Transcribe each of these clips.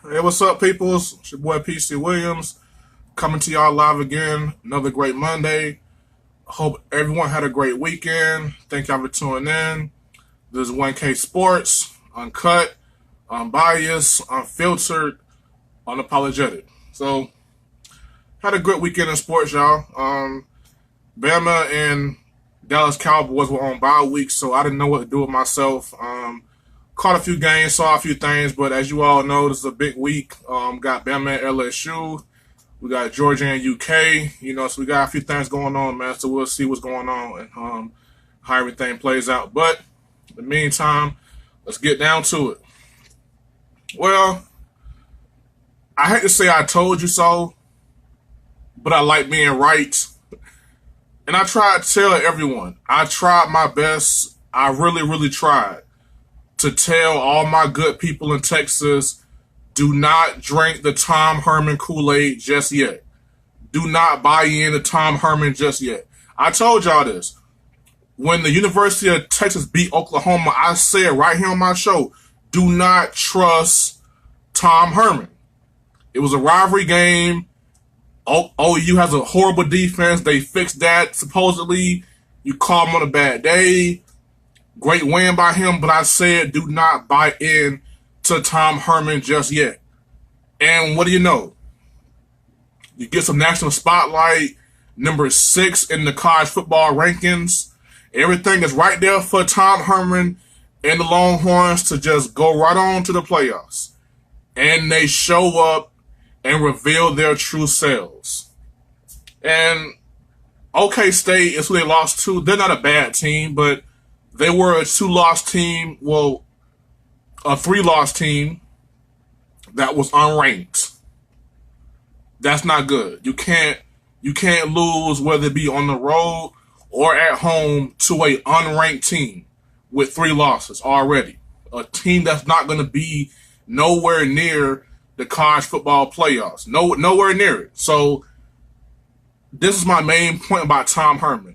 Hey, what's up, peoples? It's your boy PC Williams coming to y'all live again. Another great Monday. Hope everyone had a great weekend. Thank y'all for tuning in. This is 1K Sports, Uncut, unbiased, unfiltered, unapologetic. So, had a good weekend in sports, y'all. Bama and Dallas Cowboys were on bye week, so I didn't know what to do with myself. Caught a few games, saw a few things, but as you all know, this is a big week. Got Bama and LSU. We got Georgia and UK. So we got a few things going on, man. So we'll see what's going on and how everything plays out. But in the meantime, let's get down to it. Well, I hate to say I told you so, but I like being right. And I tried to tell everyone. I tried my best. I really, really tried to tell all my good people in Texas, do not drink the Tom Herman Kool-Aid just yet. Do not buy into Tom Herman just yet. I told y'all this. When the University of Texas beat Oklahoma, I said right here on my show, do not trust Tom Herman. It was a rivalry game. OU has a horrible defense. They fixed that, supposedly. You call him on a bad day. Great win by him, but I said do not buy in to Tom Herman just yet. And what do you know? You get some national spotlight, number 6 in the college football rankings. Everything is right there for Tom Herman and the Longhorns to just go right on to the playoffs. And they show up and reveal their true selves. And OK State is who they lost to. They're not a bad team, but they were a 2-loss team, well, a 3-loss team that was unranked. That's not good. You can't lose, whether it be on the road or at home, to a unranked team with 3 losses already. A team that's not going to be nowhere near the college football playoffs. Nowhere near it. So this is my main point about Tom Herman.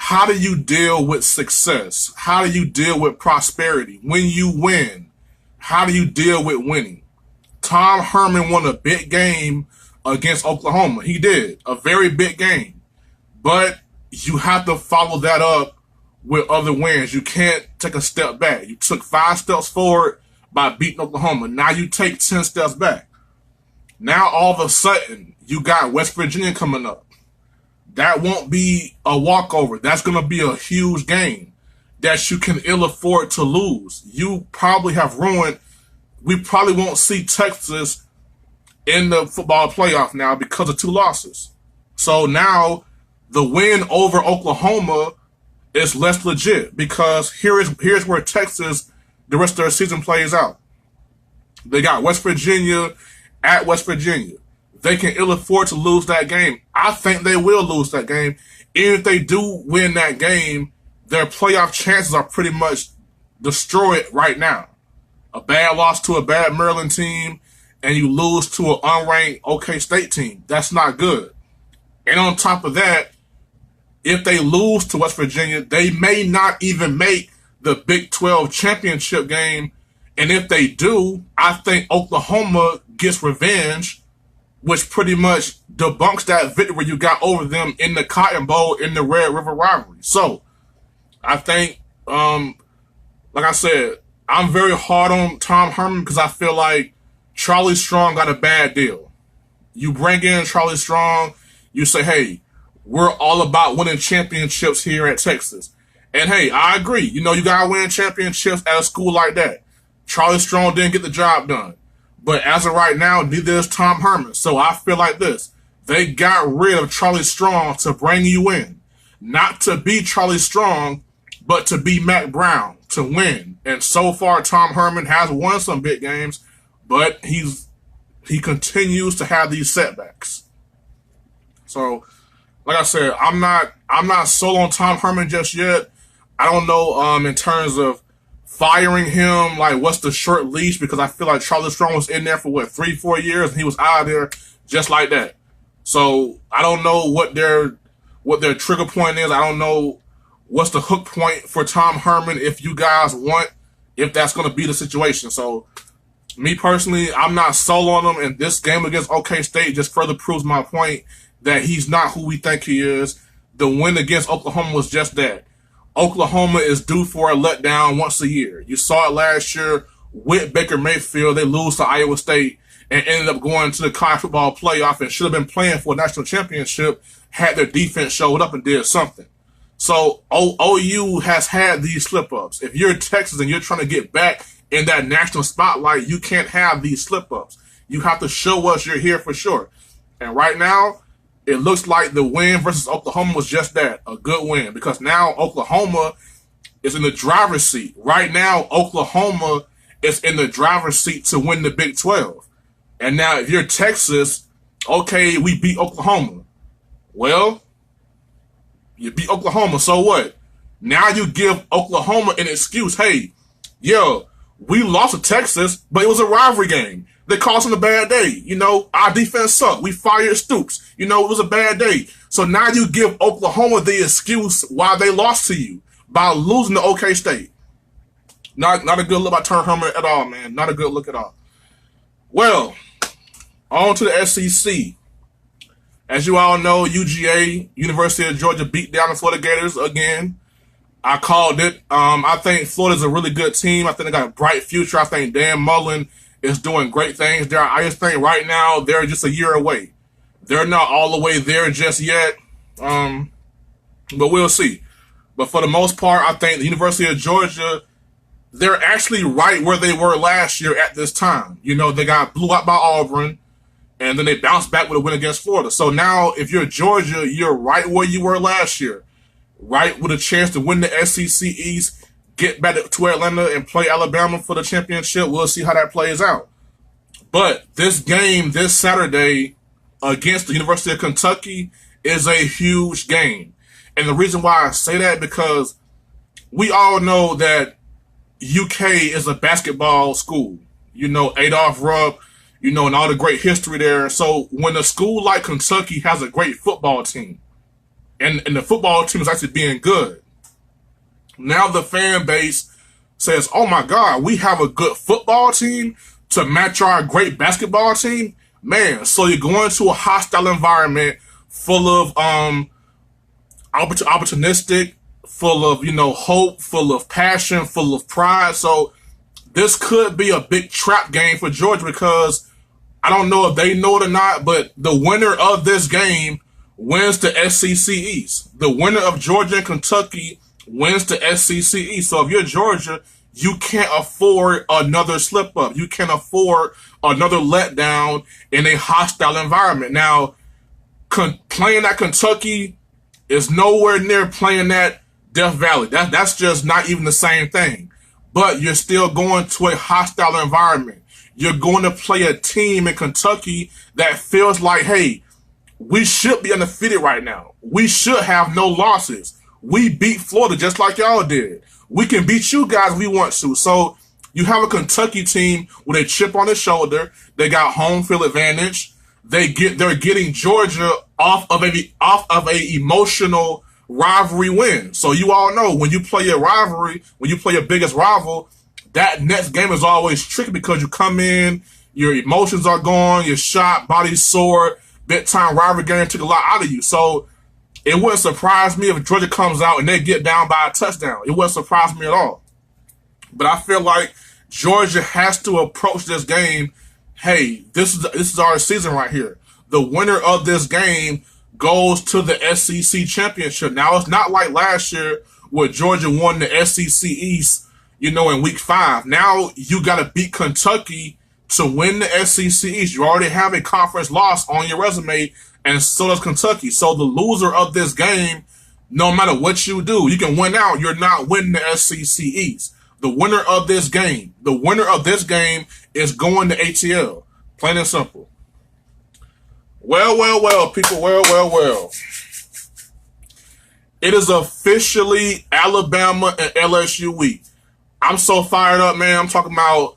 How do you deal with success? How do you deal with prosperity? When you win, how do you deal with winning? Tom Herman won a big game against Oklahoma. He did. A very big game. But you have to follow that up with other wins. You can't take a step back. You took 5 steps forward by beating Oklahoma. Now you take 10 steps back. Now all of a sudden, you got West Virginia coming up. That won't be a walkover. That's going to be a huge game that you can ill afford to lose. You probably have ruined. We probably won't see Texas in the football playoff now because of 2 losses. So now the win over Oklahoma is less legit because here's where Texas, the rest of their season plays out. They got West Virginia at West Virginia. They can ill afford to lose that game. I think they will lose that game. Even if they do win that game, their playoff chances are pretty much destroyed right now. A bad loss to a bad Maryland team, and you lose to an unranked OK State team. That's not good. And on top of that, if they lose to West Virginia, they may not even make the Big 12 championship game. And if they do, I think Oklahoma gets revenge, which pretty much debunks that victory you got over them in the Cotton Bowl in the Red River rivalry. So, I think, like I said, I'm very hard on Tom Herman because I feel like Charlie Strong got a bad deal. You bring in Charlie Strong, you say, hey, we're all about winning championships here at Texas. And hey, I agree. You got to win championships at a school like that. Charlie Strong didn't get the job done. But as of right now, neither is Tom Herman. So I feel like this. They got rid of Charlie Strong to bring you in. Not to be Charlie Strong, but to be Matt Brown, to win. And so far, Tom Herman has won some big games, but he continues to have these setbacks. So, like I said, I'm not sold on Tom Herman just yet. I don't know in terms of firing him, like what's the short leash, because I feel like Charlie Strong was in there for 3-4 years and he was out of there just like that. So I don't know what their trigger point is. I don't know what's the hook point for Tom Herman if you guys want, if that's going to be the situation. So Me personally, I'm not sold on him, and this game against OK State just further proves my point that he's not who we think he is. The win against Oklahoma was just that. Oklahoma is due for a letdown once a year. You saw it last year with Baker Mayfield. They lose to Iowa State and ended up going to the college football playoff and should have been playing for a national championship had their defense showed up and did something. So OU has had these slip-ups. If you're Texas and you're trying to get back in that national spotlight, you can't have these slip-ups. You have to show us you're here for sure. And right now, it looks like the win versus Oklahoma was just that, a good win, because now Oklahoma is in the driver's seat. Right now, Oklahoma is in the driver's seat to win the Big 12. And now if you're Texas, okay, we beat Oklahoma. Well, you beat Oklahoma, so what? Now you give Oklahoma an excuse. Hey, yo, we lost to Texas, but it was a rivalry game. They caused us a bad day. You know, our defense sucked. We fired Stoops. You know, it was a bad day. So now you give Oklahoma the excuse why they lost to you by losing to OK State. Not a good look by Turner Herman at all, man. Not a good look at all. Well, on to the SEC. As you all know, UGA, University of Georgia, beat down the Florida Gators again. I called it. I think Florida's a really good team. I think they got a bright future. I think Dan Mullen is doing great things there. I just think right now they're just a year away. They're not all the way there just yet, but we'll see. But for the most part, I think the University of Georgia, they're actually right where they were last year at this time. You know, they got blew out by Auburn, and then they bounced back with a win against Florida. So now, if you're Georgia, you're right where you were last year, right with a chance to win the SEC East, get back to Atlanta and play Alabama for the championship. We'll see how that plays out. But this game this Saturday against the University of Kentucky is a huge game. And the reason why I say that, because we all know that UK is a basketball school. You know, Adolph Rupp, you know, and all the great history there. So when a school like Kentucky has a great football team, and the football team is actually being good, now the fan base says, oh my God, we have a good football team to match our great basketball team? Man, so you're going to a hostile environment full of opportunistic, full of, you know, hope, full of passion, full of pride. So this could be a big trap game for Georgia, because I don't know if they know it or not, but the winner of this game wins the SEC East. The winner of Georgia and Kentucky wins the SEC East. So if you're Georgia, you can't afford another slip up. You can't afford another letdown in a hostile environment. Now, playing at Kentucky is nowhere near playing at Death Valley. That's just not even the same thing. But you're still going to a hostile environment. You're going to play a team in Kentucky that feels like, hey, we should be undefeated right now. We should have no losses. We beat Florida just like y'all did. We can beat you guys if we want to. So you have a Kentucky team with a chip on their shoulder. They got home field advantage. They're getting Georgia off of a emotional rivalry win. So you all know when you play a rivalry, when you play your biggest rival, that next game is always tricky, because you come in, your emotions are gone, you're shot, body's sore, big time rivalry game took a lot out of you. So it wouldn't surprise me if Georgia comes out and they get down by a touchdown. It wouldn't surprise me at all. But I feel like Georgia has to approach this game, hey, this is our season right here. The winner of this game goes to the SEC championship. Now, it's not like last year where Georgia won the SEC East, you know, in week 5. Now you got to beat Kentucky to win the SEC East. You already have a conference loss on your resume, and so does Kentucky. So the loser of this game, no matter what you do, you can win out. You're not winning the SEC East. The winner of this game is going to ATL. Plain and simple. Well, people, well. It is officially Alabama and LSU week. I'm so fired up, man. I'm talking about,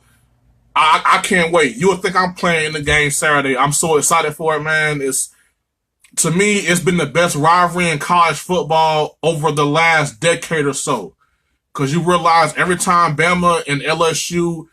I can't wait. You would think I'm playing the game Saturday. I'm so excited for it, man. To me, it's been the best rivalry in college football over the last decade or so. Because you realize every time Bama and LSU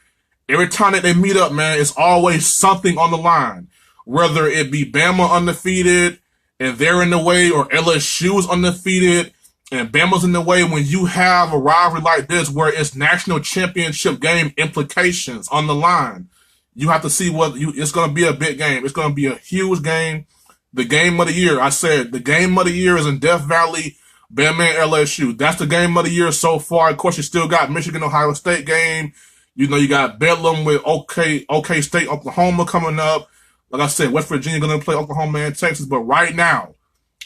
Every time that they meet up, man, it's always something on the line. Whether it be Bama undefeated and they're in the way, or LSU's undefeated and Bama's in the way. When you have a rivalry like this where it's national championship game implications on the line, you have to see it's going to be a big game. It's going to be a huge game. The game of the year, I said, the game of the year is in Death Valley, Bama and LSU. That's the game of the year so far. Of course, you still got Michigan, Ohio State game. You know, you got Bedlam with OK State, Oklahoma coming up. Like I said, West Virginia going to play Oklahoma and Texas. But right now,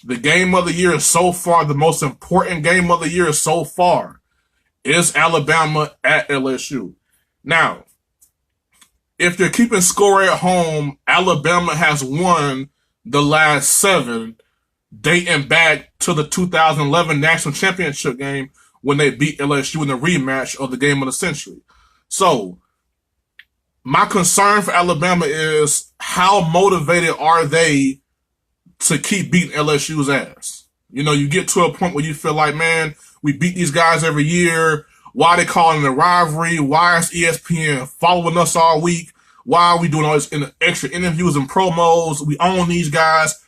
the game of the year so far, the most important game of the year so far, is Alabama at LSU. Now, if you're keeping score at home, Alabama has won the last 7, dating back to the 2011 national championship game when they beat LSU in the rematch of the game of the century. So, my concern for Alabama is how motivated are they to keep beating LSU's ass? You know, you get to a point where you feel like, man, we beat these guys every year. Why are they calling it a rivalry? Why is ESPN following us all week? Why are we doing all this extra interviews and promos? We own these guys.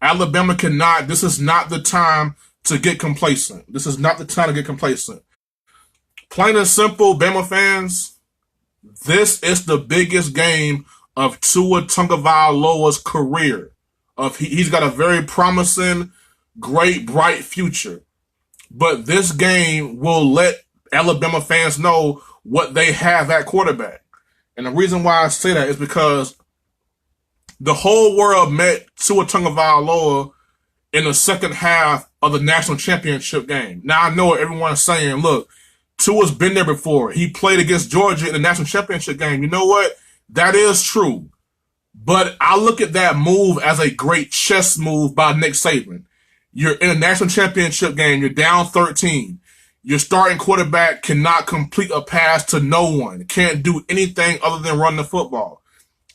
Alabama cannot. This is not the time to get complacent. This is not the time to get complacent. Plain and simple, Bama fans, this is the biggest game of Tua Tagovailoa's career. He's got a very promising, great, bright future. But this game will let Alabama fans know what they have at quarterback. And the reason why I say that is because the whole world met Tua Tagovailoa in the second half of the national championship game. Now, I know what everyone's saying. Look, Tua's been there before. He played against Georgia in the national championship game. You know what? That is true. But I look at that move as a great chess move by Nick Saban. You're in a national championship game. You're down 13. Your starting quarterback cannot complete a pass to no one. Can't do anything other than run the football.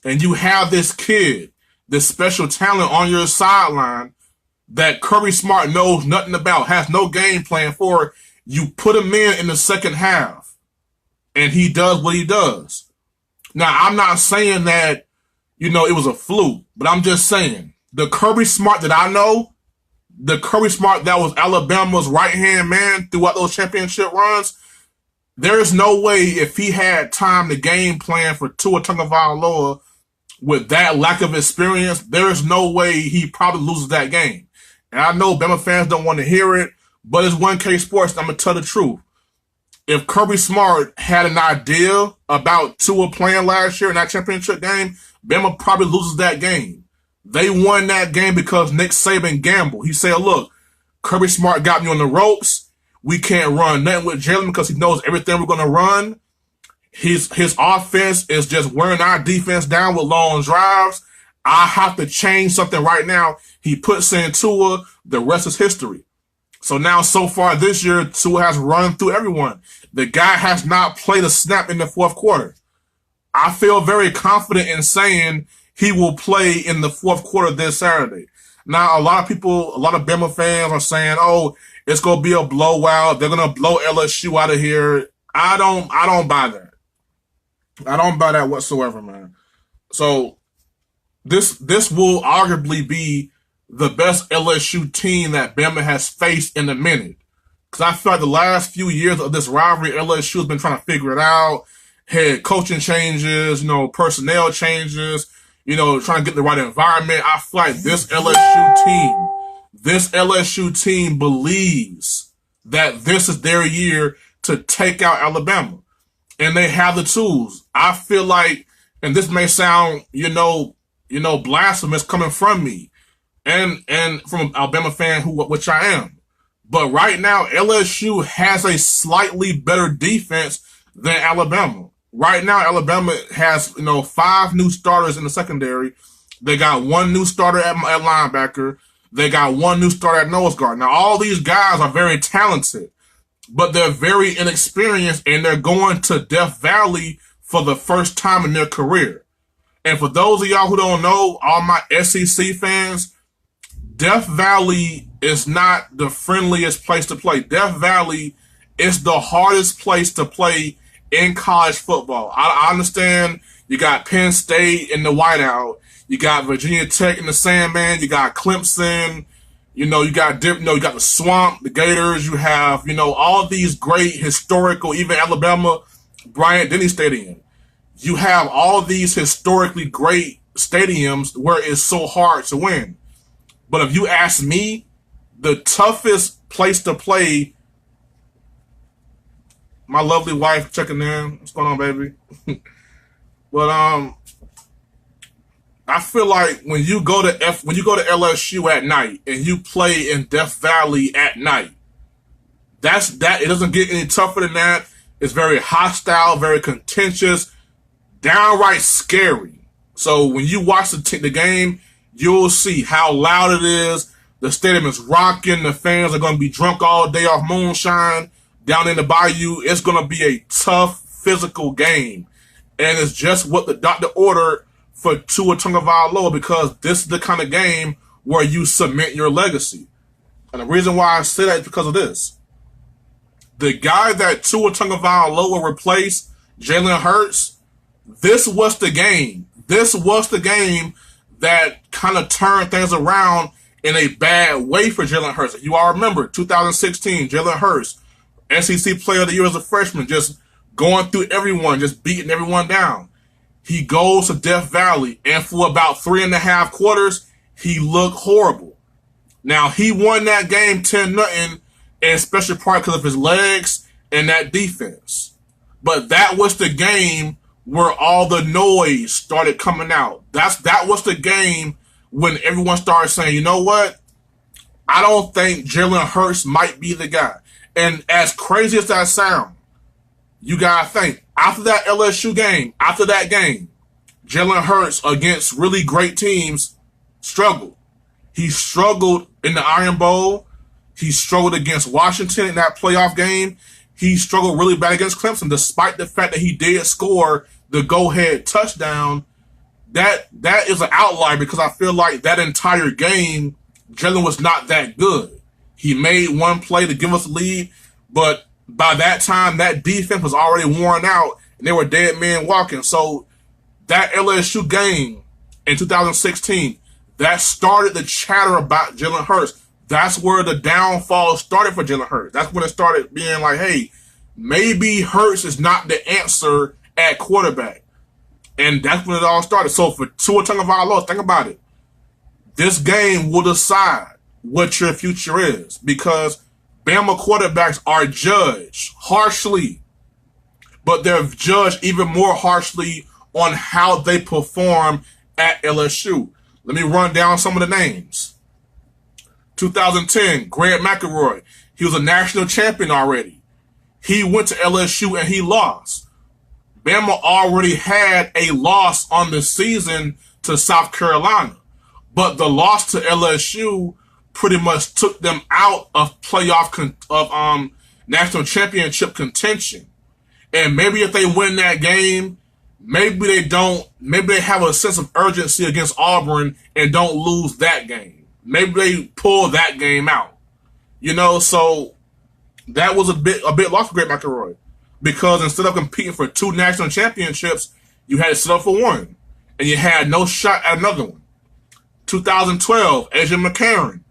And you have this kid, this special talent on your sideline that Kirby Smart knows nothing about, has no game plan for. You put him in the second half, and he does what he does. Now, I'm not saying that, you know, it was a fluke, but I'm just saying the Kirby Smart that I know, the Kirby Smart that was Alabama's right-hand man throughout those championship runs, there is no way if he had time to game plan for Tua Tagovailoa with that lack of experience, there is no way he probably loses that game. And I know Bama fans don't want to hear it, but it's 1K Sports, I'm going to tell the truth. If Kirby Smart had an idea about Tua playing last year in that championship game, Bama probably loses that game. They won that game because Nick Saban gambled. He said, look, Kirby Smart got me on the ropes. We can't run nothing with Jalen because he knows everything we're going to run. His offense is just wearing our defense down with long drives. I have to change something right now. He puts in Tua. The rest is history. So now, so far this year, Tua has run through everyone. The guy has not played a snap in the fourth quarter. I feel very confident in saying he will play in the fourth quarter this Saturday. Now, a lot of people, a lot of Bama fans are saying, oh, it's going to be a blowout. They're going to blow LSU out of here. I don't buy that. I don't buy that whatsoever, man. So this will arguably be the best LSU team that Bama has faced in a minute. Because I feel like the last few years of this rivalry, LSU has been trying to figure it out. Head coaching changes, you know, personnel changes, you know, trying to get the right environment. I feel like this LSU team believes that this is their year to take out Alabama. And they have the tools. I feel like, and this may sound, you know, blasphemous coming from me and from an Alabama fan which I am. But right now, LSU has a slightly better defense than Alabama. Right now, Alabama has, 5 new starters in the secondary. They got 1 new starter at linebacker. They got 1 new starter at nose guard. Now, all these guys are very talented, but they're very inexperienced, and they're going to Death Valley for the first time in their career. And for those of y'all who don't know, all my SEC fans, Death Valley is not the friendliest place to play. Death Valley is the hardest place to play in college football. I understand you got Penn State in the whiteout, you got Virginia Tech in the Sandman, you got Clemson, you got you got the Swamp, the Gators, you have all these great historical, even Alabama, Bryant-Denny Stadium. You have all these historically great stadiums where it's so hard to win. But if you ask me, the toughest place to play, my lovely wife checking in. What's going on, baby? But I feel like when you go to LSU at night and you play in Death Valley at night, it doesn't get any tougher than that. It's very hostile, very contentious, downright scary. So when you watch the game, you'll see how loud it is. The stadium is rocking. The fans are going to be drunk all day off moonshine down in the bayou. It's going to be a tough, physical game. And it's just what the doctor ordered for Tua Tagovailoa, because this is the kind of game where you cement your legacy. And the reason why I say that is because of this. The guy that Tua Tagovailoa replaced, Jalen Hurts, this was the game. This was the game that kind of turned things around in a bad way for Jalen Hurts. You all remember 2016, Jalen Hurts, SEC Player of the Year as a freshman, just going through everyone, just beating everyone down. He goes to Death Valley, and for about 3.5 quarters, he looked horrible. Now, he won that game 10-0, and especially part because of his legs and that defense. But that was the game where all the noise started coming out. That was the game when everyone started saying, you know what? I don't think Jalen Hurts might be the guy. And as crazy as that sounds, you gotta think, after that LSU game, after that game, Jalen Hurts against really great teams struggled. He struggled in the Iron Bowl. He struggled against Washington in that playoff game. He struggled really bad against Clemson, despite the fact that he did score the go-ahead touchdown. That is an outlier, because I feel like that entire game, Jalen was not that good. He made one play to give us a lead, but by that time, that defense was already worn out, and they were dead men walking. So that LSU game in 2016, that started the chatter about Jalen Hurts. That's where the downfall started for Jalen Hurts. That's when it started being like, hey, maybe Hurts is not the answer at quarterback. And that's when it all started. So for Tua Tagovailoa, think about it. This game will decide what your future is, because Bama quarterbacks are judged harshly, but they're judged even more harshly on how they perform at LSU. Let me run down some of the names. 2010, Greg McElroy. He was a national champion already. He went to LSU and he lost. Bama already had a loss on the season to South Carolina, but the loss to LSU pretty much took them out of national championship contention. And maybe if they win that game, maybe they have a sense of urgency against Auburn and don't lose that game. Maybe they pull that game out. So that was a bit lost for Greg McElroy, because instead of competing for 2 national championships, you had to sit up for one, and you had no shot at another one. 2012, AJ McCarron,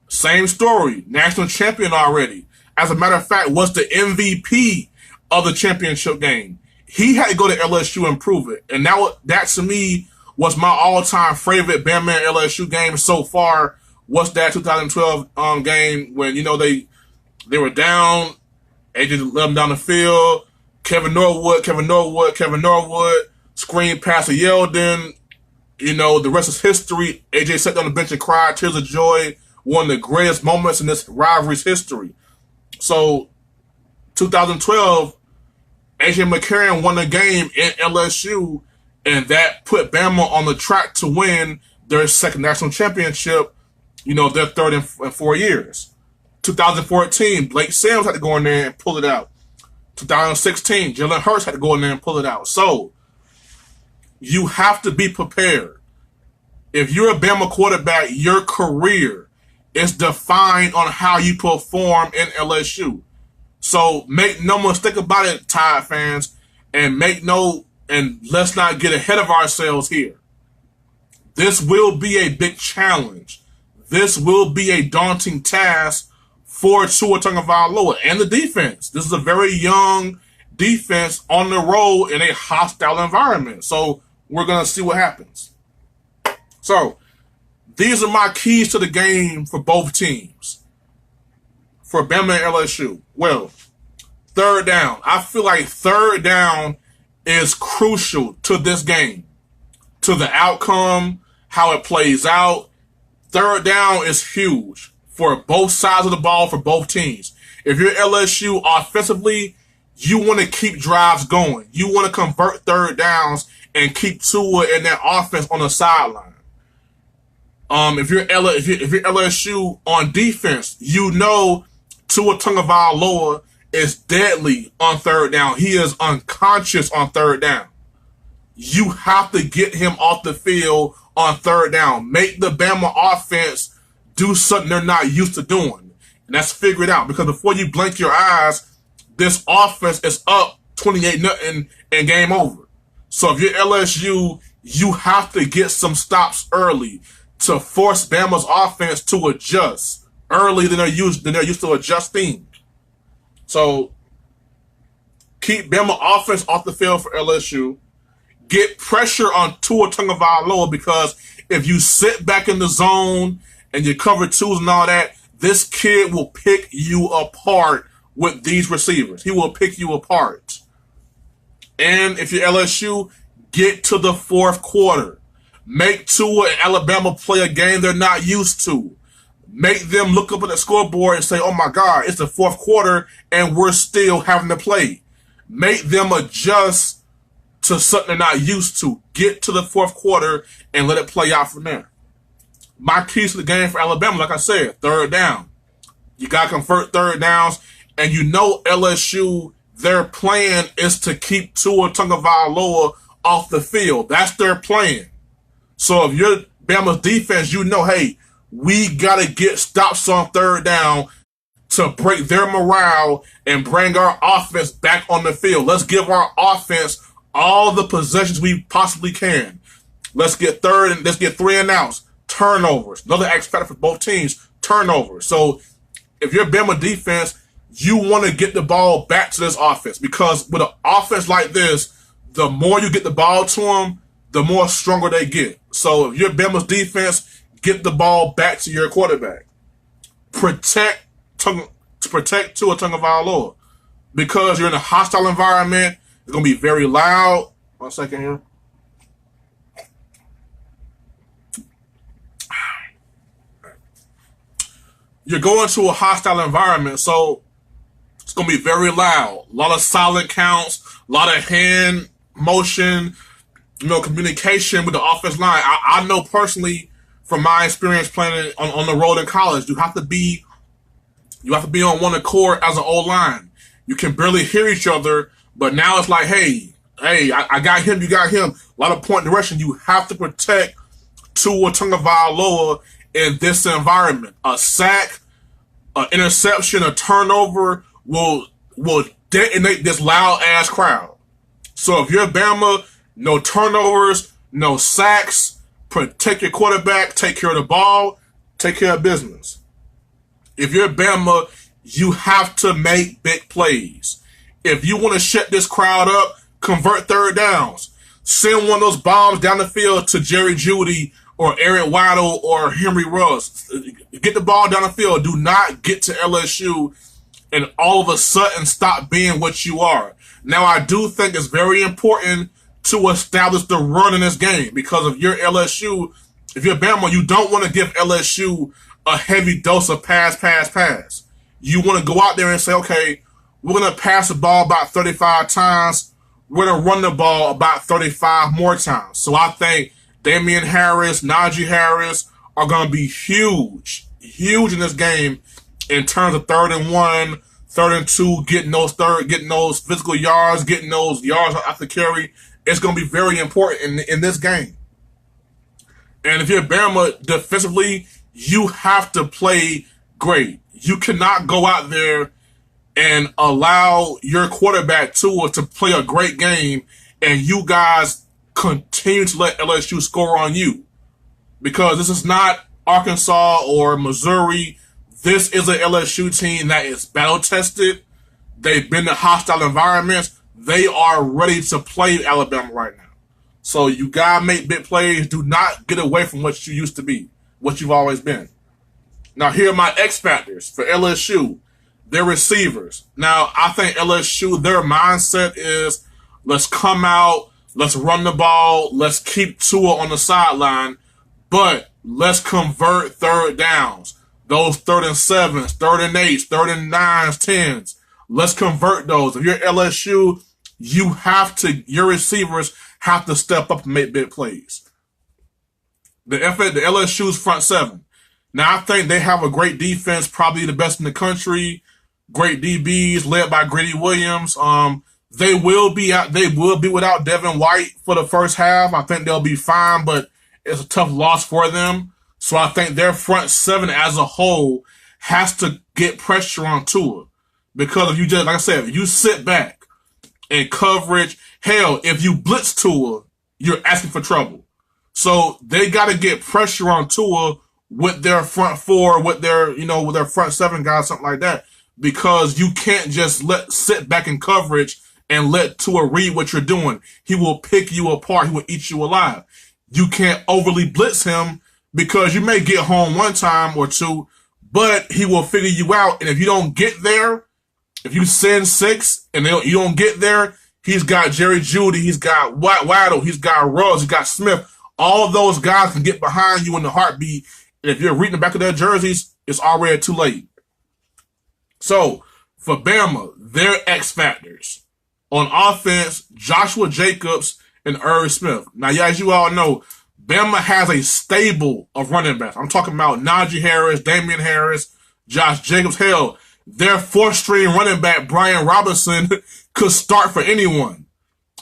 same story, national champion already. As a matter of fact, was the MVP of the championship game. He had to go to LSU and prove it. And that to me was my all-time favorite Bama and LSU game so far. Was that 2012 game when, they were down, AJ led them down the field, Kevin Norwood, screen pass to Yeldon. The rest is history. AJ sat on the bench and cried tears of joy. One of the greatest moments in this rivalry's history. So, 2012, AJ McCarron won the game in LSU, and that put Bama on the track to win their second national championship, their third in 4 years. 2014, Blake Sims had to go in there and pull it out. 2016, Jalen Hurts had to go in there and pull it out. So, you have to be prepared. If you're a Bama quarterback, your career is defined on how you perform in LSU. So make no mistake about it, Tide fans. and let's not get ahead of ourselves here. This will be a big challenge. This will be a daunting task for Tua Tagovailoa and the defense. This is a very young defense on the road in a hostile environment. So we're going to see what happens. So these are my keys to the game for both teams. For Bama and LSU. Well, third down. I feel like third down is crucial to this game, to the outcome, how it plays out. Third down is huge for both sides of the ball for both teams. If you're LSU offensively, you want to keep drives going. You want to convert third downs and keep Tua and that offense on the sideline. If you're LSU on defense, you know Tua Tagovailoa is deadly on third down. He is unconscious on third down. You have to get him off the field on third down. Make the Bama offense do something they're not used to doing. And that's figured out, because before you blink your eyes, this offense is up 28-0 and game over. So if you're LSU, you have to get some stops early to force Bama's offense to adjust early than they're used to adjusting. So keep Bama offense off the field for LSU. Get pressure on Tua Tagovailoa, because if you sit back in the zone and you cover twos and all that, this kid will pick you apart with these receivers. He will pick you apart. And if you're LSU, get to the fourth quarter. Make Tua and Alabama play a game they're not used to. Make them look up at the scoreboard and say, oh my God, it's the fourth quarter and we're still having to play. Make them adjust to something they're not used to. Get to the fourth quarter and let it play out from there. My keys to the game for Alabama, like I said, third down. You got to convert third downs. And you know LSU, their plan is to keep Tua Tagovailoa off the field. That's their plan. So if you're Bama's defense, you know, hey, we got to get stops on third down to break their morale and bring our offense back on the field. Let's give our offense all the possessions we possibly can. Let's get three and outs. Turnovers. Another X factor for both teams, turnovers. So if you're Bama defense, you want to get the ball back to this offense, because with an offense like this, the more you get the ball to them, the more stronger they get. So if you're Bama's defense, get the ball back to your quarterback. Protect Tua Tagovailoa, because you're in a hostile environment. It's going to be very loud. 1 second here. You're going to a hostile environment, so it's going to be very loud. A lot of silent counts, a lot of hand motion, communication with the offense line. I know personally from my experience playing on the road in college, you have to be on one accord as an O-line. You can barely hear each other, but now it's like, hey, I got him, you got him. A lot of point direction. You have to protect Tua Tagovailoa in this environment. A sack, an interception, a turnover will detonate this loud ass crowd. So if you're Bama, no turnovers, no sacks, protect your quarterback, take care of the ball, take care of business. If you're Bama, you have to make big plays. If you want to shut this crowd up, convert third downs. Send one of those bombs down the field to Jerry Jeudy or Eric Waddle or Henry Ruggs. Get the ball down the field. Do not get to LSU and all of a sudden stop being what you are. Now, I do think it's very important to establish the run in this game, because if you're LSU, if you're Bama, you don't want to give LSU a heavy dose of pass. You want to go out there and say, okay, we're going to pass the ball about 35 times. We're going to run the ball about 35 more times. So I think Damian Harris, Najee Harris are going to be huge in this game in terms of 3rd and 1, 3rd and 2, getting those physical yards, getting those yards after carry. It's going to be very important in this game. And if you're Bama defensively, you have to play great. You cannot go out there and allow your quarterback Tua to play a great game, and you guys continue to let LSU score on you. Because this is not Arkansas or Missouri. This is an LSU team that is battle tested. They've been in hostile environments. They are ready to play Alabama right now. So you gotta make big plays. Do not get away from what you used to be, what you've always been. Now here are my X factors for LSU. Their receivers. Now I think LSU, their mindset is let's come out, let's run the ball, let's keep Tua on the sideline, but let's convert third downs. Those 3rd and 7s, 3rd and 8s, 3rd and 9s, 10s. Let's convert those. If you're LSU, your receivers have to step up and make big plays. The LSU's front seven. Now I think they have a great defense, probably the best in the country. Great DBs led by Grady Williams. They will be without Devin White for the first half. I think they'll be fine, but it's a tough loss for them. So I think their front seven as a whole has to get pressure on Tua. Because if you just, like I said, if you sit back and coverage, hell, if you blitz Tua, you're asking for trouble. So they got to get pressure on Tua with their front four, with their front seven guys, something like that. Because you can't just sit back in coverage and let Tua read what you're doing. He will pick you apart. He will eat you alive. You can't overly blitz him because you may get home one time or two, but he will figure you out. And if you don't get there, if you send 6 and you don't get there, he's got Jerry Jeudy, he's got Waddle, he's got Ruggs, he's got Smith. All of those guys can get behind you in the heartbeat. And if you're reading the back of their jerseys, it's already too late. So, for Bama, their X factors. On offense, Joshua Jacobs and Irv Smith. Now, yeah, as you all know, Bama has a stable of running backs. I'm talking about Najee Harris, Damian Harris, Josh Jacobs. Hell, their 4th-string running back, Brian Robinson, could start for anyone.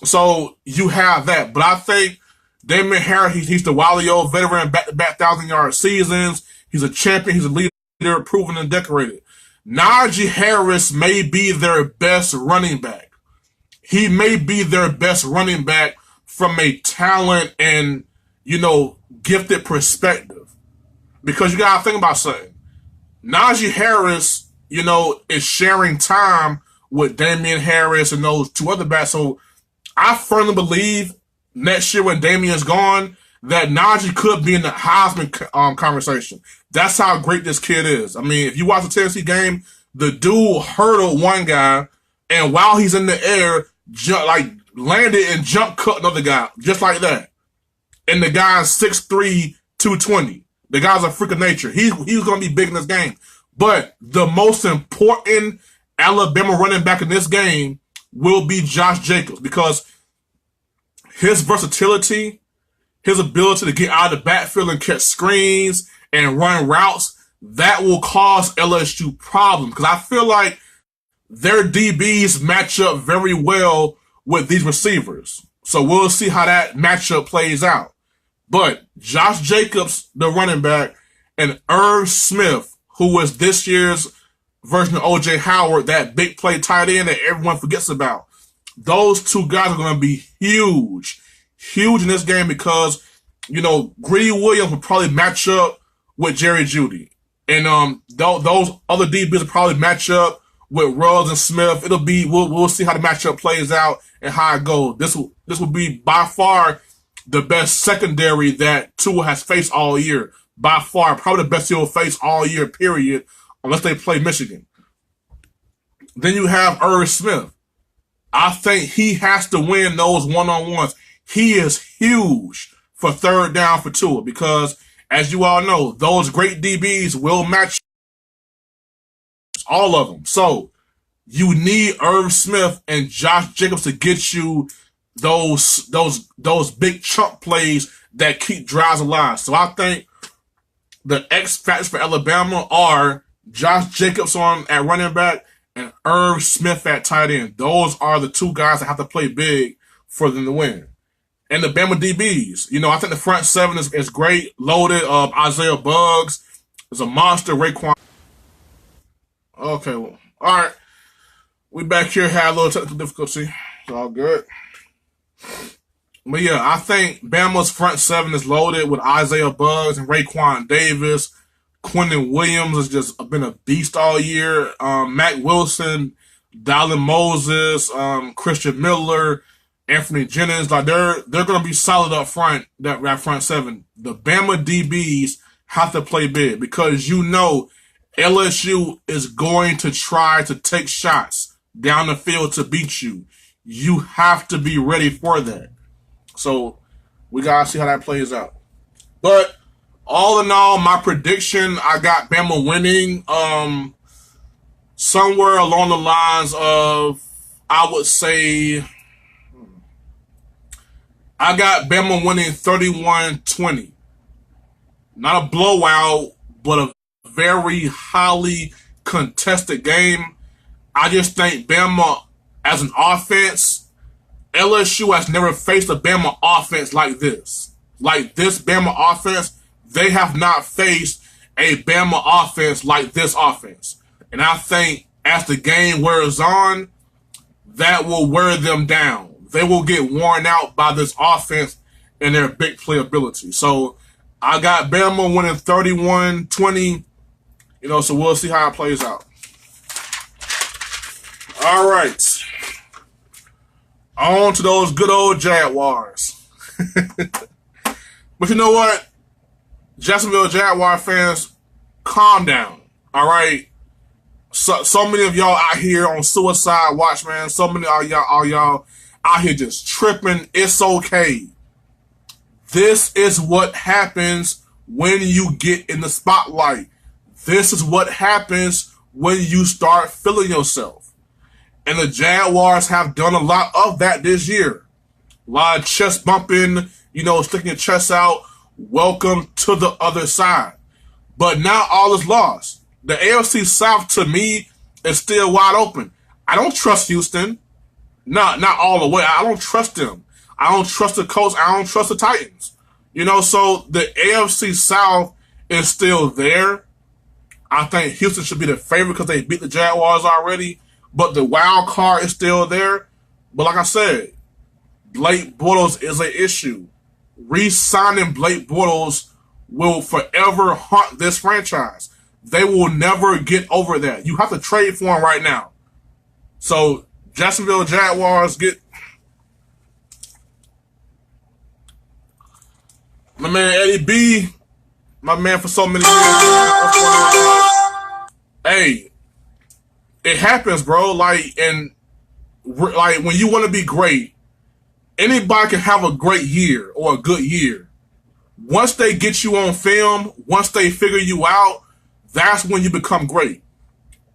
So, you have that. But I think Damian Harris, he's the wily old veteran, back-to-back 1,000-yard seasons. He's a champion. He's a leader, proven and decorated. Najee Harris may be their best running back. He may be their best running back from a talent and, gifted perspective. Because you got to think about something. Najee Harris, is sharing time with Damian Harris and those 2 other backs. So I firmly believe next year when Damian's gone, that Najee could be in the Heisman conversation. That's how great this kid is. I mean, if you watch the Tennessee game, the dude hurdled one guy, and while he's in the air, landed and jump cut another guy, just like that. And the guy's 6'3", 220. The guy's a freak of nature. He's going to be big in this game. But the most important Alabama running back in this game will be Josh Jacobs, because his versatility, his ability to get out of the backfield and catch screens and run routes, that will cause LSU problems. Because I feel like their DBs match up very well with these receivers. So we'll see how that matchup plays out. But Josh Jacobs, the running back, and Irv Smith, who was this year's version of O.J. Howard, that big play tight end that everyone forgets about. Those 2 guys are going to be huge in this game because, Grady Williams will probably match up with Jerry Jeudy. And those other DBs will probably match up with Ruggs and Smith. We'll see how the matchup plays out and how it goes. This will be by far the best secondary that Tua has faced all year. By far, probably the best he'll face all year, period, unless they play Michigan. Then you have Irv Smith. I think he has to win those one-on-ones. He is huge for third down for Tua because, as you all know, those great DBs will match all of them. So you need Irv Smith and Josh Jacobs to get you those big chunk plays that keep drives alive. So I think the X factors for Alabama are Josh Jacobs at running back and Irv Smith at tight end. Those are the 2 guys that have to play big for them to win. And the Bama DBs, I think the front seven is great, loaded. Isaiah Buggs is a monster. Raekwon. Okay, well, all right. We back here had a little technical difficulty. It's all good. But yeah, I think Bama's front seven is loaded with Isaiah Buggs and Raekwon Davis. Quentin Williams has just been a beast all year. Mac Wilson, Dylan Moses, Christian Miller, Anthony Jennings. Like they're going to be solid up front. That front seven. The Bama DBs have to play big because you know LSU is going to try to take shots down the field to beat you. You have to be ready for that. So we got to see how that plays out. But all in all, my prediction, I got Bama winning somewhere along the lines of, I would say, I got Bama winning 31-20. Not a blowout, but a very highly contested game. I just think Bama, as an offense, LSU has never faced a Bama offense like this. Like this Bama offense, they have not faced a Bama offense like this offense. And I think as the game wears on, that will wear them down. They will get worn out by this offense and their big playability. So I got Bama winning 31-20. So we'll see how it plays out. All right. On to those good old Jaguars. But you know what? Jacksonville Jaguar fans, calm down. All right? So many of y'all out here on suicide watch, man. So many of y'all out here just tripping. It's okay. This is what happens when you get in the spotlight. This is what happens when you start feeling yourself. And the Jaguars have done a lot of that this year. A lot of chest bumping, sticking your chest out. Welcome to the other side. But now all is lost. The AFC South, to me, is still wide open. I don't trust Houston. Not all the way. I don't trust them. I don't trust the Colts. I don't trust the Titans. So the AFC South is still there. I think Houston should be the favorite because they beat the Jaguars already. But the wild card is still there. But like I said, Blake Bortles is an issue. Re-signing Blake Bortles will forever haunt this franchise. They will never get over that. You have to trade for him right now. So Jacksonville Jaguars get my man Eddie B, my man for so many years. Hey, it happens, bro. Like when you want to be great, anybody can have a great year or a good year. Once they get you on film, once they figure you out, that's when you become great.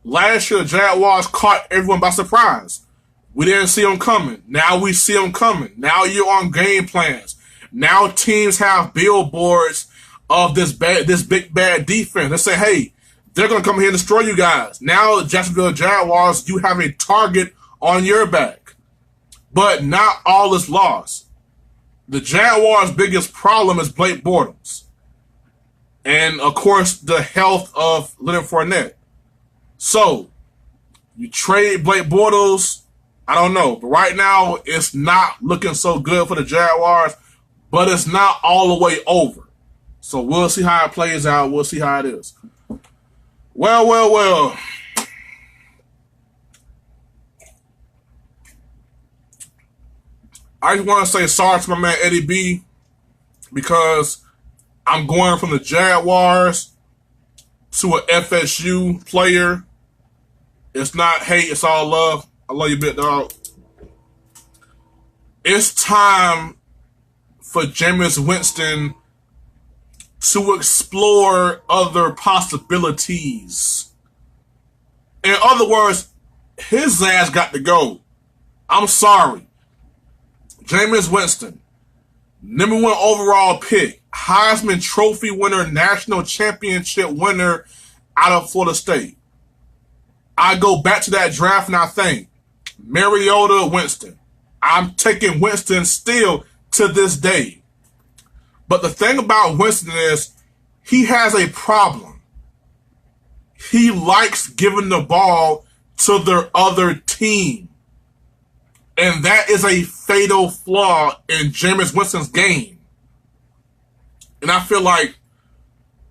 Last year, the Jaguars caught everyone by surprise. We didn't see them coming. Now we see them coming. Now you're on game plans. Now teams have billboards of this big bad defense. They say, hey, they're going to come here and destroy you guys. Now, Jacksonville Jaguars, you have a target on your back. But not all is lost. The Jaguars' biggest problem is Blake Bortles. And, of course, the health of Leonard Fournette. So, you trade Blake Bortles, I don't know. But right now, it's not looking so good for the Jaguars. But it's not all the way over. So, we'll see how it plays out. We'll see how it is. Well. I just want to say sorry to my man Eddie B because I'm going from the Jaguars to an FSU player. It's not hate, it's all love. I love you, big dog. It's time for Jameis Winston to explore other possibilities. In other words, his ass got to go. I'm sorry. Jameis Winston, number 1 overall pick, Heisman Trophy winner, national championship winner out of Florida State. I go back to that draft and I think, Mariota, Winston. I'm taking Winston still to this day. But the thing about Winston is he has a problem. He likes giving the ball to their other team. team. And that is a fatal flaw in Jameis Winston's game. And I feel like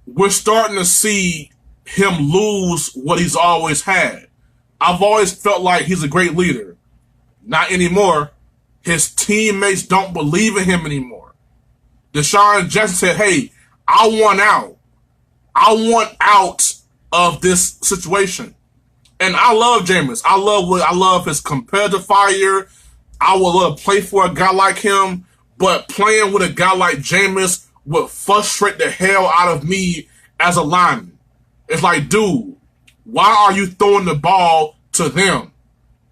we're starting to see him lose what he's always had. I've always felt like he's a great leader. Not anymore. His teammates don't believe in him anymore. Deshaun Jackson said, hey, I want out. I want out of this situation. And I love Jameis. I love his competitive fire. I would love to play for a guy like him, but playing with a guy like Jameis would frustrate the hell out of me as a lineman. It's like, dude, why are you throwing the ball to them?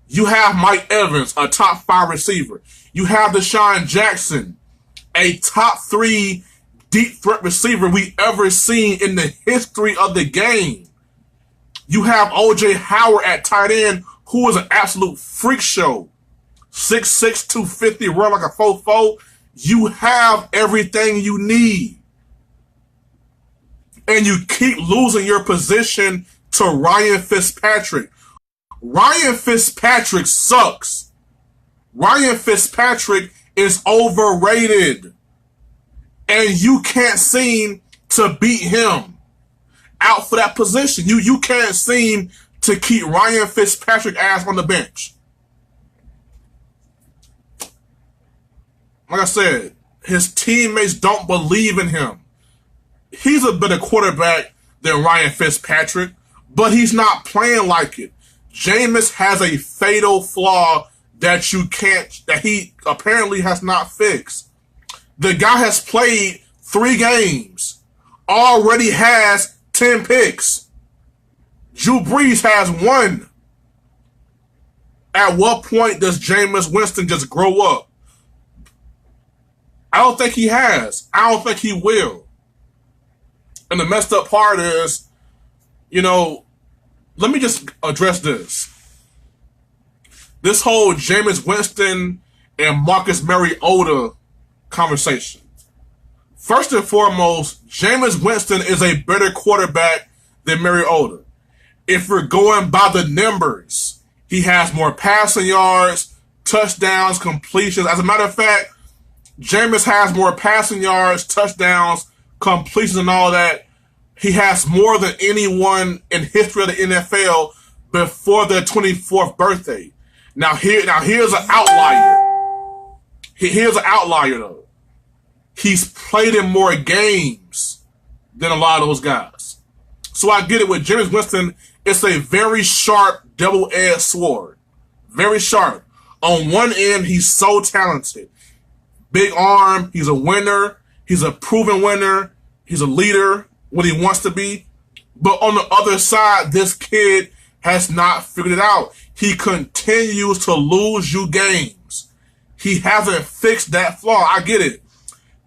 You have Mike Evans, a top 5 receiver. You have Deshaun Jackson, a top 3 deep threat receiver we ever seen in the history of the game. You have O.J. Howard at tight end, who is an absolute freak show. 6'6", 250, run like a 4'4". You have everything you need. And you keep losing your position to Ryan Fitzpatrick. Ryan Fitzpatrick sucks. Ryan Fitzpatrick is overrated. And you can't seem to beat him out for that position. You can't seem to keep Ryan Fitzpatrick ass on the bench. Like I said, his teammates don't believe in him. He's a better quarterback than Ryan Fitzpatrick, but he's not playing like it. Jameis has a fatal flaw that he apparently has not fixed. The guy has played 3 games, already has 10 picks. Drew Brees has 1. At what point does Jameis Winston just grow up? I don't think he has. I don't think he will. And the messed up part is, let me just address this. This whole Jameis Winston and Marcus Mariota conversation. First and foremost, Jameis Winston is a better quarterback than Mariota. If we're going by the numbers, he has more passing yards, touchdowns, completions. As a matter of fact, Jameis has more passing yards, touchdowns, completions, and all that. He has more than anyone in history of the NFL before their 24th birthday. Now here's an outlier. Here's an outlier though. He's played in more games than a lot of those guys. So I get it with Jameis Winston. It's a very sharp double-edged sword. Very sharp. On one end, he's so talented. Big arm. He's a winner. He's a proven winner. He's a leader when he wants to be. But on the other side, this kid has not figured it out. He continues to lose you games. He hasn't fixed that flaw. I get it.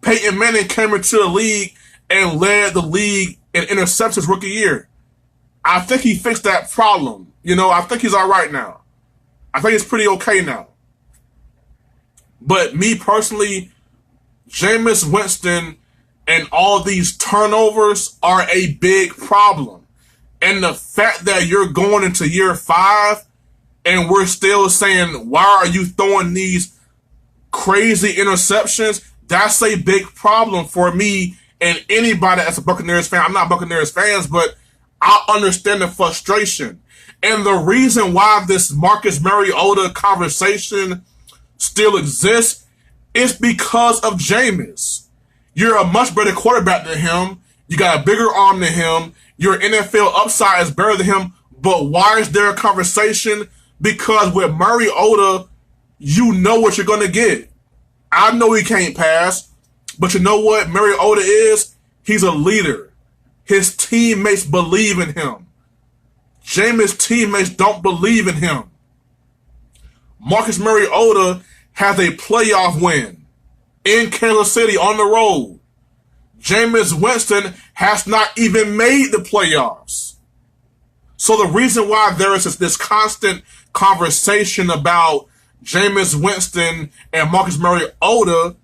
Peyton Manning came into the league and led the league in interceptions rookie year. I think he fixed that problem. I think he's all right now. I think it's pretty okay now. But me personally, Jameis Winston and all these turnovers are a big problem. And the fact that you're going into year 5 and we're still saying, why are you throwing these crazy interceptions? That's a big problem for me and anybody that's a Buccaneers fan. I'm not Buccaneers fans, but I understand the frustration. And the reason why this Marcus Mariota conversation still exists is because of Jameis. You're a much better quarterback than him. You got a bigger arm than him. Your NFL upside is better than him. But why is there a conversation? Because with Mariota, you know what you're going to get. I know he can't pass, but you know what Mariota is? He's a leader. His teammates believe in him. Jameis' teammates don't believe in him. Marcus Mariota has a playoff win in Kansas City on the road. Jameis Winston has not even made the playoffs. So the reason why there is this constant conversation about Jameis Winston and Marcus Mariota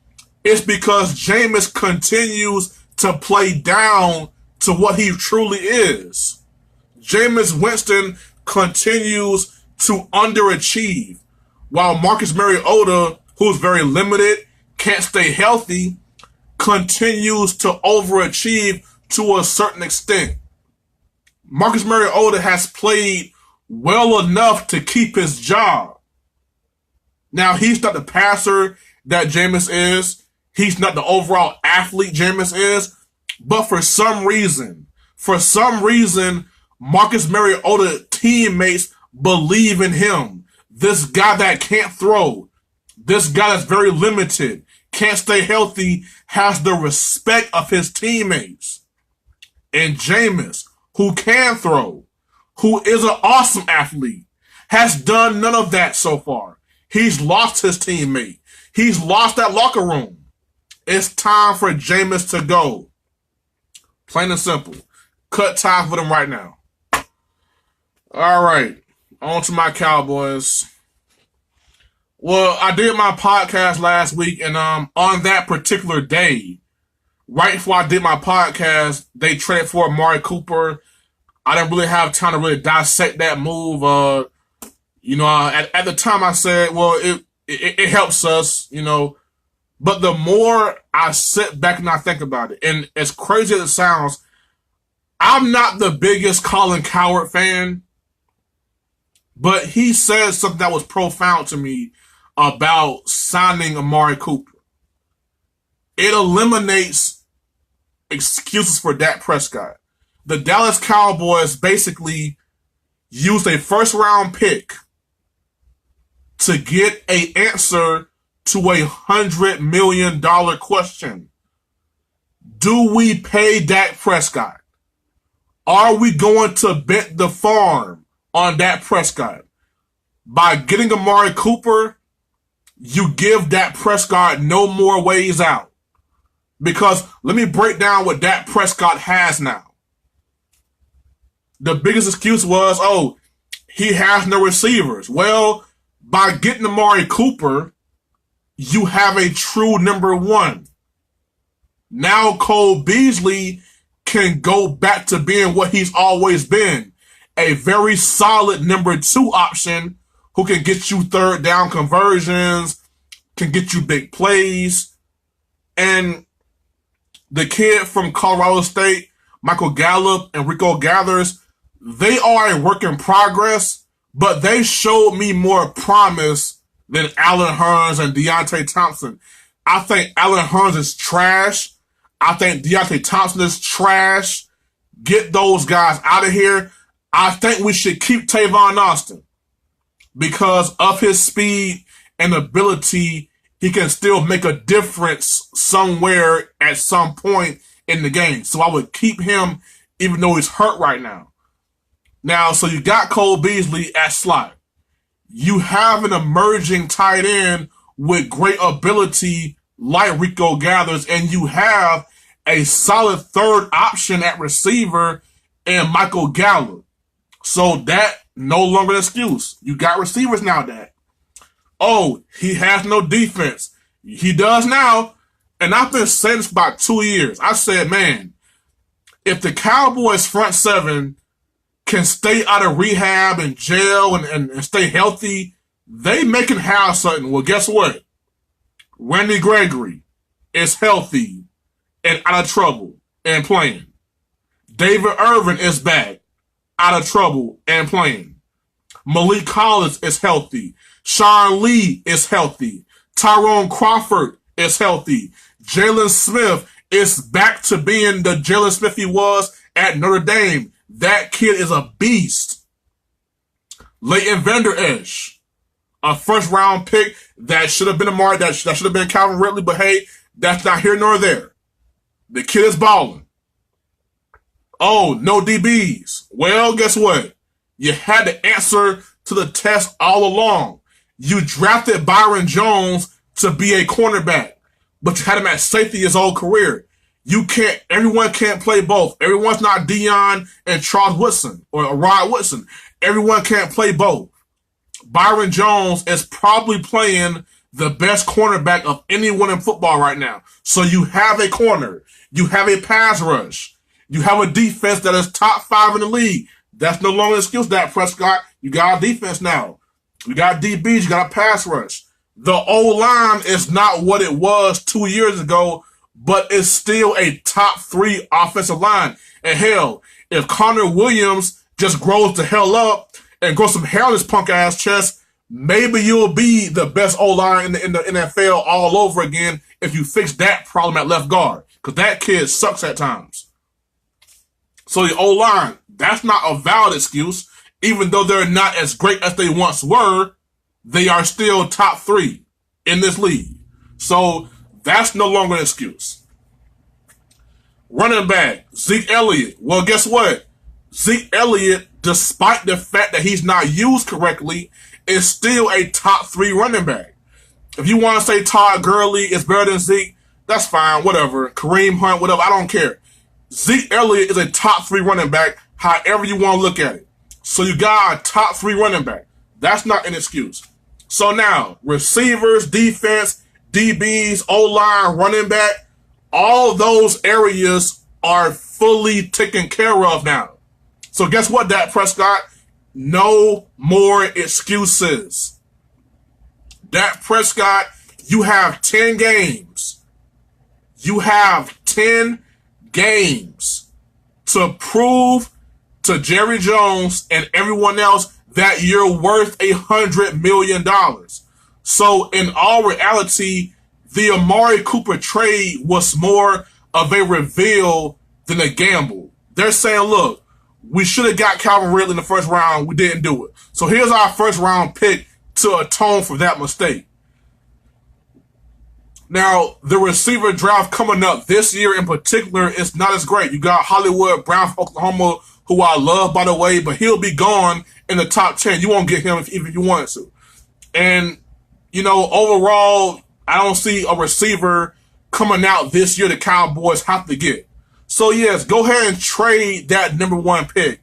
is because Jameis continues to play down to what he truly is. Jameis Winston continues to underachieve, while Marcus Mariota, who's very limited, can't stay healthy, continues to overachieve to a certain extent. Marcus Mariota has played well enough to keep his job. Now, he's not the passer that Jameis is. He's not the overall athlete Jameis is. But for some reason, Marcus Mariota teammates believe in him. This guy that can't throw, this guy that's very limited, can't stay healthy, has the respect of his teammates. And Jameis, who can throw, who is an awesome athlete, has done none of that so far. He's lost his teammate. He's lost that locker room. It's time for Jameis to go. Plain and simple. Cut ties with him right now. All right. On to my Cowboys. Well, I did my podcast last week, and on that particular day, right before I did my podcast, they traded for Amari Cooper. I didn't really have time to really dissect that move. At the time I said, well, it helps us, But the more I sit back and I think about it, and as crazy as it sounds, I'm not the biggest Colin Cowherd fan, but he said something that was profound to me about signing Amari Cooper. It eliminates excuses for Dak Prescott. The Dallas Cowboys basically used a first-round pick to get an answer to a $100 million question. Do we pay Dak Prescott? Are we going to bet the farm on Dak Prescott? By getting Amari Cooper, you give Dak Prescott no more ways out. Because let me break down what Dak Prescott has now. The biggest excuse was, he has no receivers. Well, by getting Amari Cooper, you have a true number one. Now Cole Beasley can go back to being what he's always been. A very solid number two option who can get you third down conversions, can get you big plays. And the kid from Colorado State, Michael Gallup and Rico Gathers, they are a work in progress, but they showed me more promise than Allen Hurns and Deontay Thompson. I think Allen Hurns is trash. I think Deontay Thompson is trash. Get those guys out of here. I think we should keep Tavon Austin because of his speed and ability. He can still make a difference somewhere at some point in the game. So I would keep him even though he's hurt right now. So you got Cole Beasley at slot. You have an emerging tight end with great ability like Rico Gathers, and you have a solid third option at receiver in Michael Gallup. So that no longer an excuse. You got receivers now, Dak. He has no defense. He does now. And I've been saying this for about 2 years. I said, man, if the Cowboys front seven can stay out of rehab and jail and stay healthy, they can have something. Well, guess what? Randy Gregory is healthy and out of trouble and playing. David Irvin is back, out of trouble and playing. Malik Collins is healthy. Sean Lee is healthy. Tyrone Crawford is healthy. Jalen Smith is back to being the Jalen Smith he was at Notre Dame. That kid is a beast. Leighton Vander Esch, a first-round pick that should have been Amari, that should have been Calvin Ridley, but hey, that's not here nor there. The kid is balling. No DBs. Well, guess what? You had to answer to the test all along. You drafted Byron Jones to be a cornerback, but you had him at safety his whole career. Everyone can't play both. Everyone's not Deion and Charles Woodson or Rod Woodson. Everyone can't play both. Byron Jones is probably playing the best cornerback of anyone in football right now. So you have a corner. You have a pass rush. You have a defense that is top 5 in the league. That's no longer an excuse, Dak Prescott. You got a defense now. You got DBs. You got a pass rush. The O-line is not what it was 2 years ago, but it's still a top 3 offensive line. And hell, if Connor Williams just grows the hell up and grows some hair on his punk ass chest, maybe you'll be the best O-line in the NFL all over again if you fix that problem at left guard. Because that kid sucks at times. So the O-line, that's not a valid excuse. Even though they're not as great as they once were, they are still top 3 in this league. So that's no longer an excuse. Running back, Zeke Elliott. Well, guess what? Zeke Elliott, despite the fact that he's not used correctly, is still a top 3 running back. If you want to say Todd Gurley is better than Zeke, that's fine, whatever. Kareem Hunt, whatever, I don't care. Zeke Elliott is a top 3 running back, however you want to look at it. So you got a top 3 running back. That's not an excuse. So now, receivers, defense, DBs, O-line, running back, all those areas are fully taken care of now. So guess what, Dak Prescott? No more excuses. Dak Prescott, you have 10 games. You have 10 games to prove to Jerry Jones and everyone else that you're worth $100 million. So in all reality, the Amari Cooper trade was more of a reveal than a gamble. They're saying, look, we should have got Calvin Ridley in the first round. We didn't do it. So here's our first round pick to atone for that mistake. Now, the receiver draft coming up this year in particular is not as great. You got Hollywood Brown from Oklahoma, who I love, by the way, but he'll be gone in the top 10. You won't get him even if you wanted to. And, you know, overall, I don't see a receiver coming out this year the Cowboys have to get. So, yes, go ahead and trade that number 1 pick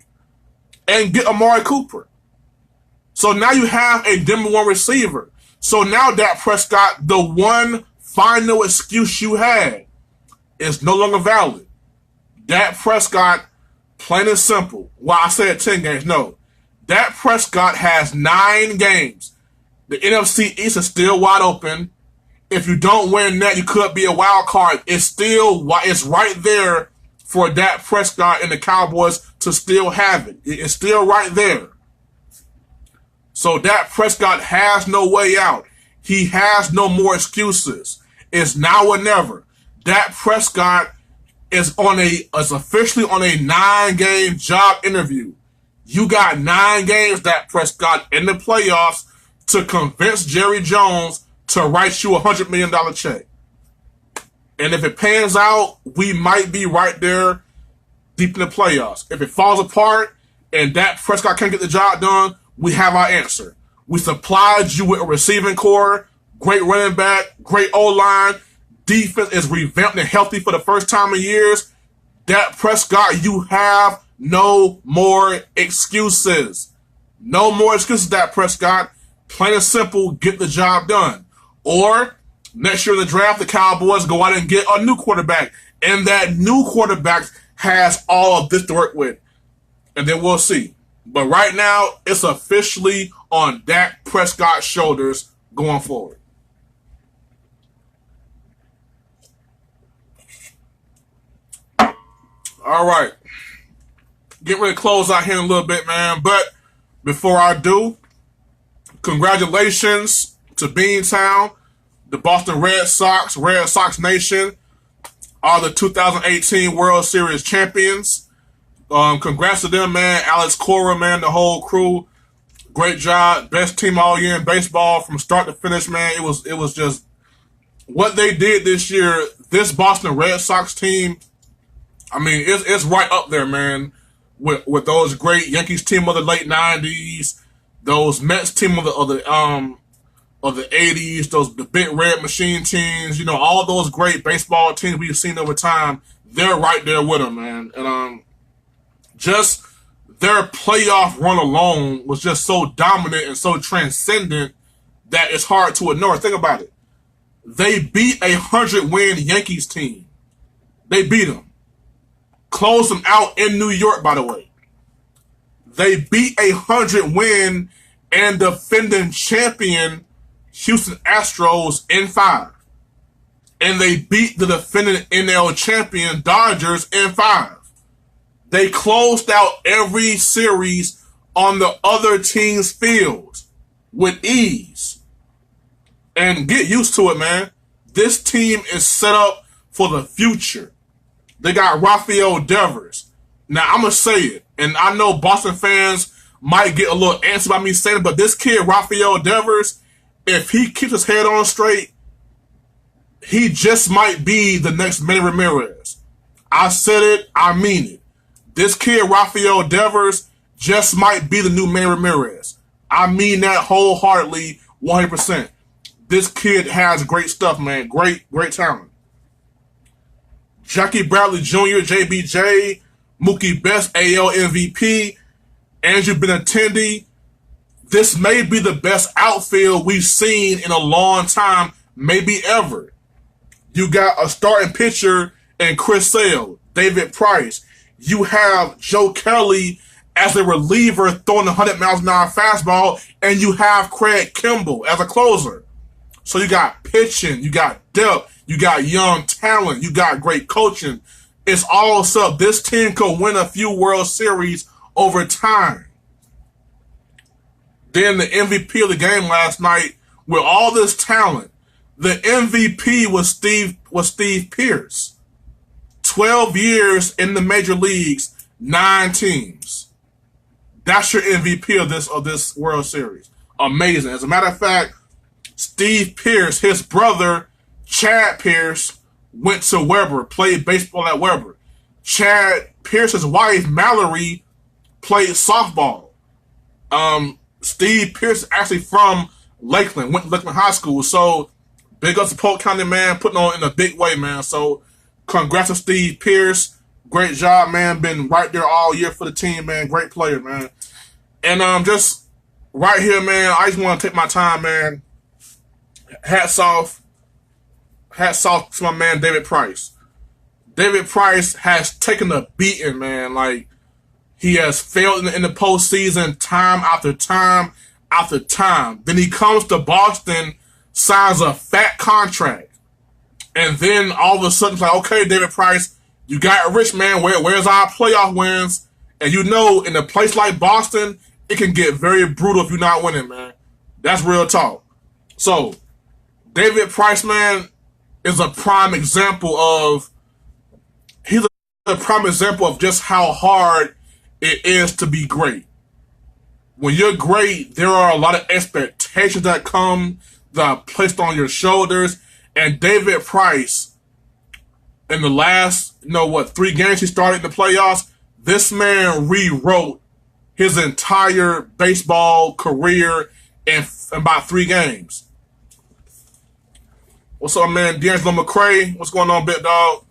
and get Amari Cooper. So now you have a number 1 receiver. So now, Dak Prescott, the one final excuse you had is no longer valid. Dak Prescott, plain and simple. Well, I said 10 games. No. Dak Prescott has 9 games. The NFC East is still wide open. If you don't win that, you could be a wild card. It's right there for Dak Prescott and the Cowboys to still have it. It's still right there. So Dak Prescott has no way out. He has no more excuses. It's now or never. Dak Prescott is officially on a 9-game job interview. You got 9 games, Dak Prescott, in the playoffs to convince Jerry Jones to write you $100 million check. And if it pans out, we might be right there deep in the playoffs. If it falls apart and Dak Prescott can't get the job done, we have our answer. We supplied you with a receiving core, great running back, great O-line. Defense is revamped and healthy for the first time in years. Dak Prescott, you have no more excuses. No more excuses, Dak Prescott. Plain and simple, get the job done. Or next year in the draft, the Cowboys go out and get a new quarterback. And that new quarterback has all of this to work with. And then we'll see. But right now, it's officially on Dak Prescott's shoulders going forward. All right. Get ready to close out here in a little bit, man. But before I do, congratulations to Beantown, the Boston Red Sox Nation, are the 2018 World Series champions. Congrats to them, man. Alex Cora, man, the whole crew. Great job. Best team all year in baseball from start to finish, man. It was just what they did this year. This Boston Red Sox team, I mean, it's right up there, man, with those great Yankees team of the late 90s, those Mets team of the 80s, the big red machine teams, you know, all those great baseball teams we've seen over time. They're right there with them, man. And just their playoff run alone was just so dominant and so transcendent that it's hard to ignore. Think about it. They beat a 100-win Yankees team. They beat them. Closed them out in New York, by the way. They beat 100-win and defending champion Houston Astros in 5. And they beat the defending NL champion Dodgers in 5. They closed out every series on the other team's fields with ease. And get used to it, man. This team is set up for the future. They got Rafael Devers. Now, I'm going to say it, and I know Boston fans might get a little antsy about me saying it, but this kid, Rafael Devers, if he keeps his head on straight, he just might be the next Manny Ramirez. I said it, I mean it. This kid, Rafael Devers, just might be the new Manny Ramirez. I mean that wholeheartedly, 100%. This kid has great stuff, man. Great talent. Jackie Bradley Jr., JBJ, Mookie Betts, AL MVP, Andrew Benintendi. This may be the best outfield we've seen in a long time, maybe ever. You got a starting pitcher in Chris Sale, David Price. You have Joe Kelly as a reliever throwing 100 miles an hour fastball, and you have Craig Kimbrell as a closer. So you got pitching, you got depth, you got young talent, you got great coaching. It's all up. This team could win a few World Series over time. Then the MVP of the game last night, with all this talent, the MVP was Steve Pearce. 12 years in the major leagues, 9 teams. That's your MVP of this World Series. Amazing. As a matter of fact, Steve Pearce, his brother, Chad Pearce, went to Weber, played baseball at Weber. Chad Pearce's wife, Mallory, played softball. Steve Pearce is actually from Lakeland, went to Lakeland High School. So, big up to Polk County, man, putting on in a big way, man. So, congrats to Steve Pearce. Great job, man. Been right there all year for the team, man. Great player, man. And just right here, man, I just want to take my time, man. Hats off to my man David Price. David Price has taken a beating, man. Like, he has failed in the postseason time after time after time. Then he comes to Boston, signs a fat contract. And then all of a sudden, it's like, okay, David Price, you got rich, man. Where's our playoff wins? And you know, in a place like Boston, it can get very brutal if you're not winning, man. That's real talk. So, David Price, man, is a prime example of just how hard it is to be great. When you're great, there are a lot of expectations that are placed on your shoulders. And David Price, in the last, 3 games he started in the playoffs, this man rewrote his entire baseball career in about 3 games. What's up, man? D'Angelo McCray. What's going on, big dog?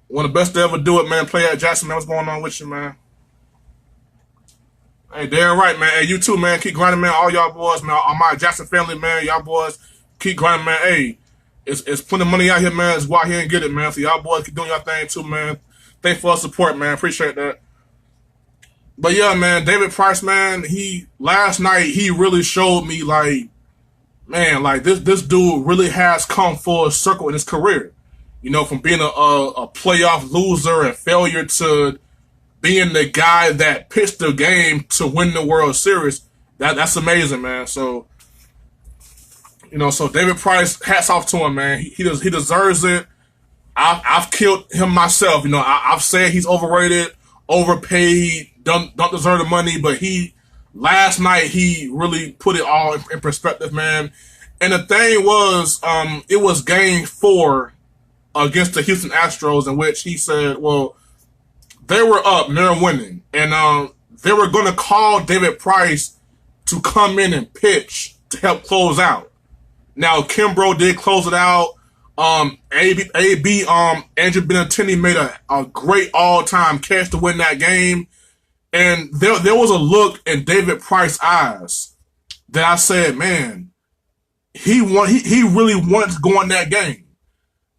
One of the best to ever do it, man. Play at Jackson, man. What's going on with you, man? Hey, damn right, man. Hey, you too, man. Keep grinding, man. All y'all boys, man. All my Jackson family, man. Y'all boys, keep grinding, man. Hey, it's plenty of money out here, man. Let's go out here and get it, man. So y'all boys keep doing y'all thing too, man. Thanks for the support, man. Appreciate that. But yeah, man, David Price, man, last night he really showed me, like, man, like this dude really has come full circle in his career. From being a playoff loser and failure to being the guy that pitched the game to win the World Series. That's amazing, man. So, so David Price, hats off to him, man. He deserves it. I've killed him myself. I've said he's overrated, overpaid, don't deserve the money, but last night he really put it all in perspective, man. And the thing was, it was game 4 against the Houston Astros, in which he said, well, they were up and they're winning. And they were going to call David Price to come in and pitch to help close out. Now, Kimbrell did close it out. Andrew Benintendi made a great all-time catch to win that game. And there was a look in David Price's eyes that I said, man, he really wanted to go in that game.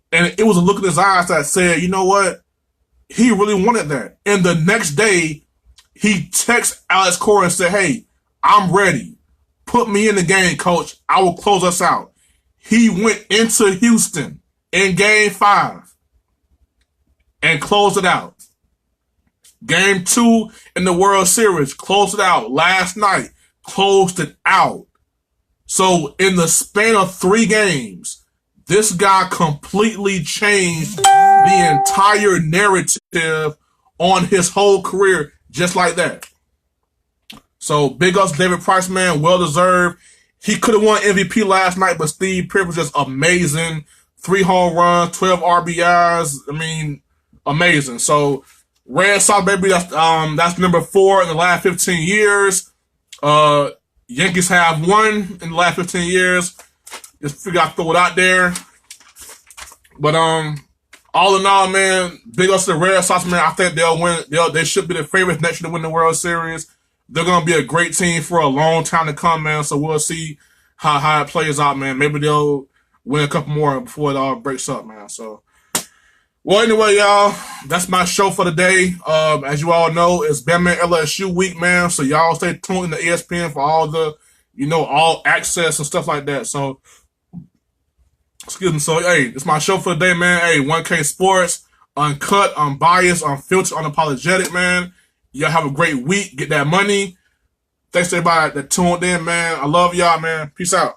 And it was a look in his eyes that said, you know what? He really wanted that. And the next day, He texted Alex Cora and said, hey, I'm ready. Put me in the game, coach. I will close us out. He went into Houston in game 5 and closed it out. Game 2 in the World Series, closed it out. Last night, closed it out. So in the span of 3 games, this guy completely changed the entire narrative on his whole career just like that. So big ups David Price, man. Well deserved. He could have won MVP last night, but Steve Pearce was just amazing. 3 home runs, 12 RBIs. I mean, amazing. So Red Sox, baby, that's number 4 in the last 15 years. Yankees have 1 in the last 15 years. Just figure I'd throw it out there. But all in all, man, big ups to the Red Sox, man. I think they'll win. They should be the favorites next year to win the World Series. They're gonna be a great team for a long time to come, man. So we'll see how it plays out, man. Maybe they'll win a couple more before it all breaks up, man. So, well, anyway, y'all, that's my show for the day. As you all know, it's Batman LSU week, man. So y'all stay tuned to ESPN for all the, all access and stuff like that. So, excuse me. So, hey, it's my show for the day, man. Hey, 1K Sports, uncut, unbiased, unfiltered, unapologetic, man. Y'all have a great week. Get that money. Thanks to everybody that tuned in, man. I love y'all, man. Peace out.